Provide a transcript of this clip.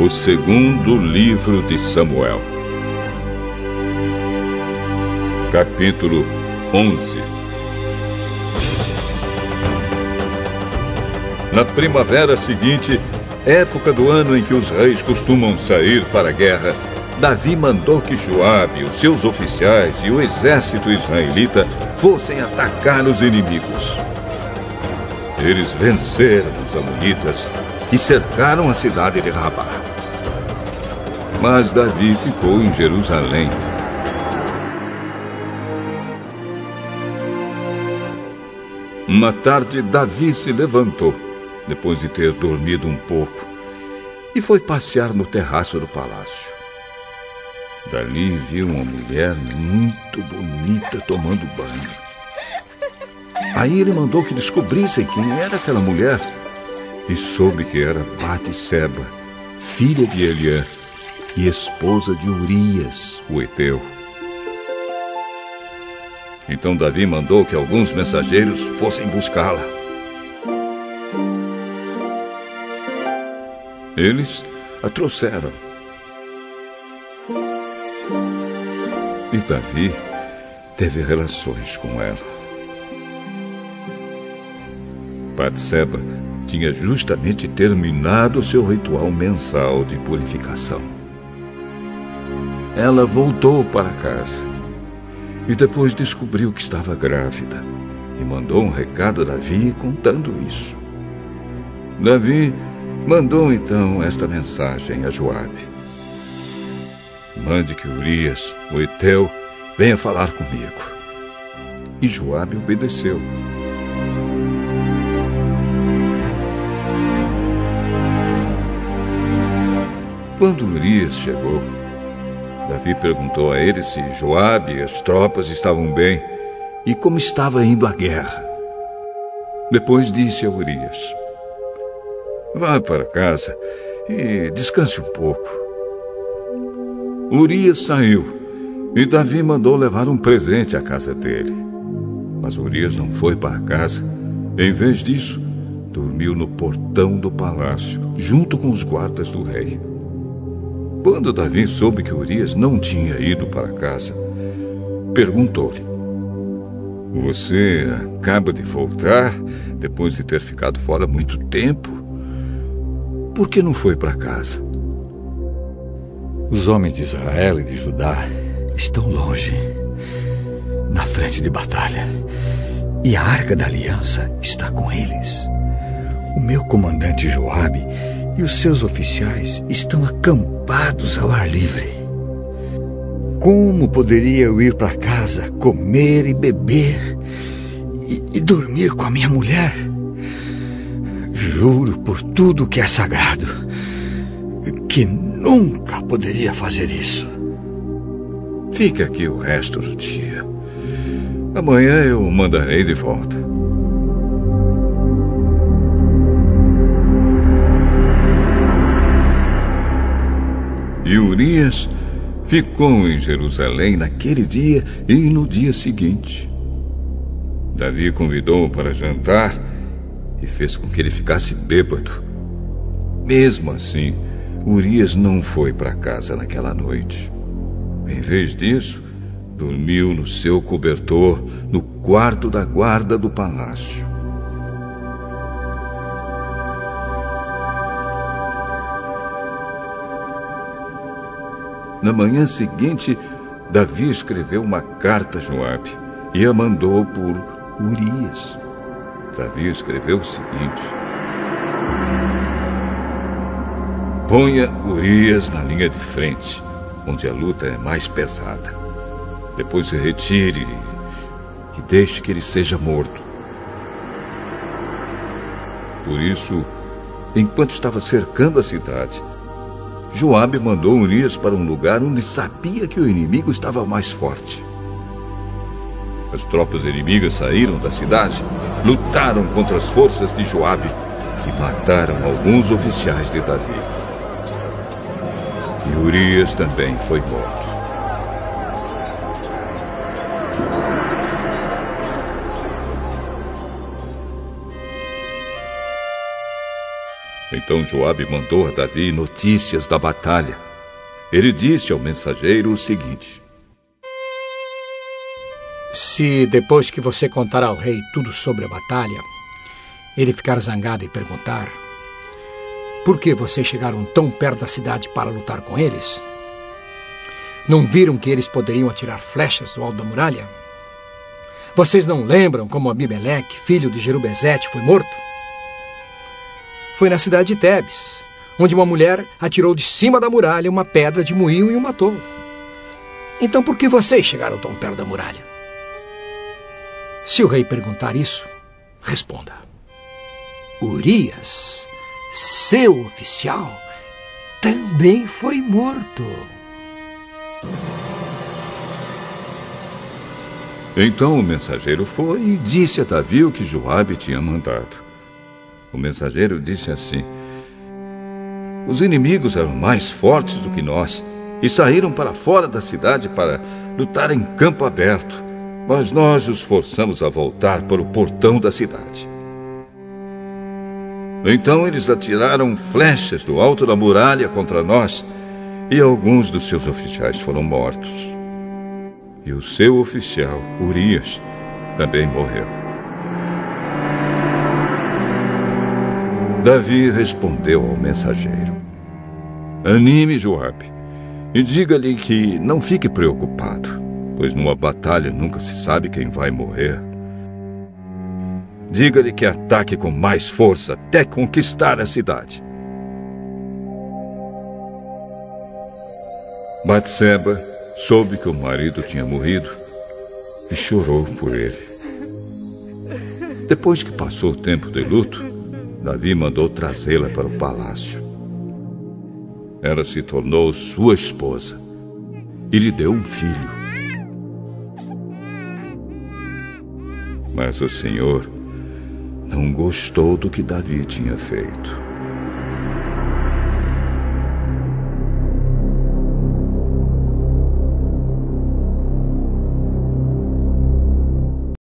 O segundo livro de Samuel. Capítulo 11. Na primavera seguinte, época do ano em que os reis costumam sair para a guerra, Davi mandou que Joabe, os seus oficiais e o exército israelita fossem atacar os inimigos. Eles venceram os amonitas e cercaram a cidade de Rabá. Mas Davi ficou em Jerusalém. Uma tarde, Davi se levantou, depois de ter dormido um pouco, e foi passear no terraço do palácio. Dali viu uma mulher muito bonita tomando banho. Aí ele mandou que descobrissem quem era aquela mulher e soube que era Batseba, filha de Eliã e esposa de Urias, o heteu. Então Davi mandou que alguns mensageiros fossem buscá-la. Eles a trouxeram. E Davi teve relações com ela. Batseba tinha justamente terminado seu ritual mensal de purificação. Ela voltou para casa e depois descobriu que estava grávida e mandou um recado a Davi contando isso. Davi mandou então esta mensagem a Joabe: mande que Urias, o heteu, venha falar comigo. E Joabe obedeceu. Quando Urias chegou, Davi perguntou a ele se Joabe e as tropas estavam bem e como estava indo a guerra. Depois disse a Urias: vá para casa e descanse um pouco. Urias saiu e Davi mandou levar um presente à casa dele. Mas Urias não foi para casa. Em vez disso, dormiu no portão do palácio, junto com os guardas do rei. Quando Davi soube que Urias não tinha ido para casa, perguntou-lhe: você acaba de voltar, depois de ter ficado fora muito tempo? Por que não foi para casa? Os homens de Israel e de Judá estão longe, na frente de batalha, e a Arca da Aliança está com eles. O meu comandante Joabe e os seus oficiais estão acampados ao ar livre. Como poderia eu ir para casa, comer e beber e dormir com a minha mulher? Juro por tudo que é sagrado que nunca poderia fazer isso. Fique aqui o resto do dia. Amanhã eu o mandarei de volta. E Urias ficou em Jerusalém naquele dia e no dia seguinte. Davi convidou-o para jantar e fez com que ele ficasse bêbado. Mesmo assim, Urias não foi para casa naquela noite. Em vez disso, dormiu no seu cobertor no quarto da guarda do palácio. Na manhã seguinte, Davi escreveu uma carta a Joabe e a mandou por Urias. Davi escreveu o seguinte: ponha Urias na linha de frente, onde a luta é mais pesada. Depois se retire e deixe que ele seja morto. Por isso, enquanto estava cercando a cidade, Joabe mandou Urias para um lugar onde sabia que o inimigo estava mais forte. As tropas inimigas saíram da cidade, lutaram contra as forças de Joabe e mataram alguns oficiais de Davi. E Urias também foi morto. Então Joabe mandou a Davi notícias da batalha. Ele disse ao mensageiro o seguinte: se depois que você contar ao rei tudo sobre a batalha, ele ficar zangado e perguntar: por que vocês chegaram tão perto da cidade para lutar com eles? Não viram que eles poderiam atirar flechas do alto da muralha? Vocês não lembram como Abimeleque, filho de Jerubezete, foi morto? Foi na cidade de Tebes, onde uma mulher atirou de cima da muralha uma pedra de moinho e o matou. Então por que vocês chegaram tão perto da muralha? Se o rei perguntar isso, responda: Urias, seu oficial, também foi morto. Então o mensageiro foi e disse a Davi o que Joabe tinha mandado. O mensageiro disse assim: os inimigos eram mais fortes do que nós e saíram para fora da cidade para lutar em campo aberto, mas nós os forçamos a voltar para o portão da cidade. Então eles atiraram flechas do alto da muralha contra nós e alguns dos seus oficiais foram mortos. E o seu oficial, Urias, também morreu. Davi respondeu ao mensageiro: anime Joabe e diga-lhe que não fique preocupado, pois numa batalha nunca se sabe quem vai morrer. Diga-lhe que ataque com mais força até conquistar a cidade. Batseba soube que o marido tinha morrido e chorou por ele. Depois que passou o tempo de luto, Davi mandou trazê-la para o palácio. Ela se tornou sua esposa e lhe deu um filho. Mas o Senhor não gostou do que Davi tinha feito.